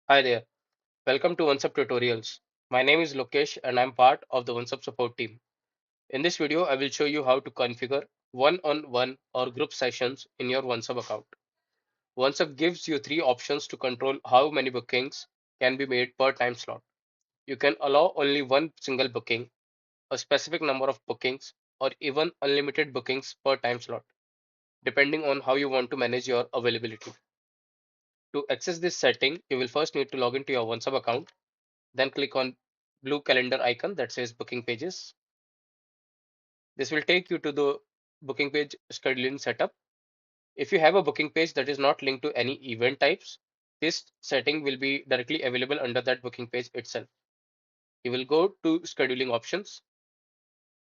Hi there. Welcome to OnceHub tutorials. My name is Lokesh and I'm part of the OnceHub support team. In this video, I will show you how to configure one-on-one or group sessions in your OnceHub account. OnceHub gives you three options to control how many bookings can be made per time slot. You can allow only one single booking, a specific number of bookings, or even unlimited bookings per time slot, depending on how you want to manage your availability. To access this setting, you will first need to log into your OnceHub account. Then click on blue calendar icon that says booking pages. This will take you to the booking page scheduling setup. If you have a booking page that is not linked to any event types, this setting will be directly available under that booking page itself. You will go to scheduling options.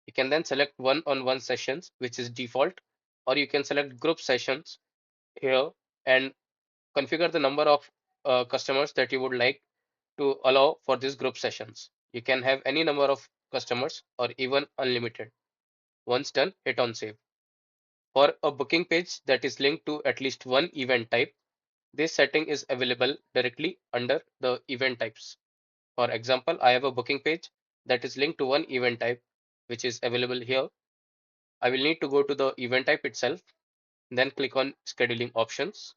You can then select one-on-one sessions, which is default, or you can select group sessions here and configure the number of customers that you would like to allow for these group sessions. You can have any number of customers or even unlimited. Once done, hit on save. For a booking page that is linked to at least one event type, this setting is available directly under the event types. For example, I have a booking page that is linked to one event type, which is available here. I will need to go to the event type itself, then click on scheduling options.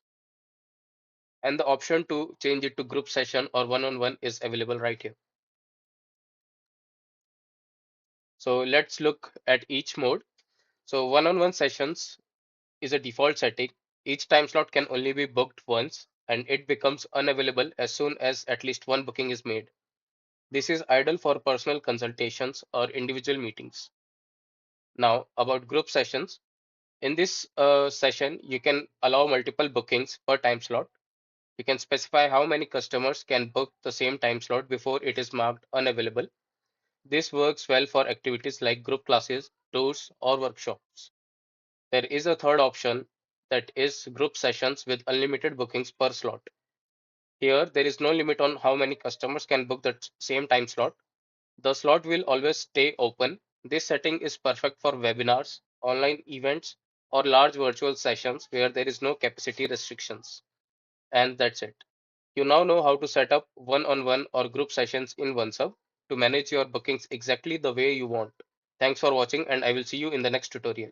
And the option to change it to group session or one-on-one is available right here. So let's look at each mode. So one-on-one sessions is a default setting. Each time slot can only be booked once and it becomes unavailable as soon as at least one booking is made. This is ideal for personal consultations or individual meetings. Now, about group sessions. In this session, you can allow multiple bookings per time slot. You can specify how many customers can book the same time slot before it is marked unavailable. This works well for activities like group classes, tours, or workshops. There is a third option that is group sessions with unlimited bookings per slot. Here, there is no limit on how many customers can book the same time slot. The slot will always stay open. This setting is perfect for webinars, online events, or large virtual sessions where there is no capacity restrictions. And that's it. You now know how to set up one-on-one or group sessions in OneSub to manage your bookings exactly the way you want. Thanks for watching, and I will see you in the next tutorial.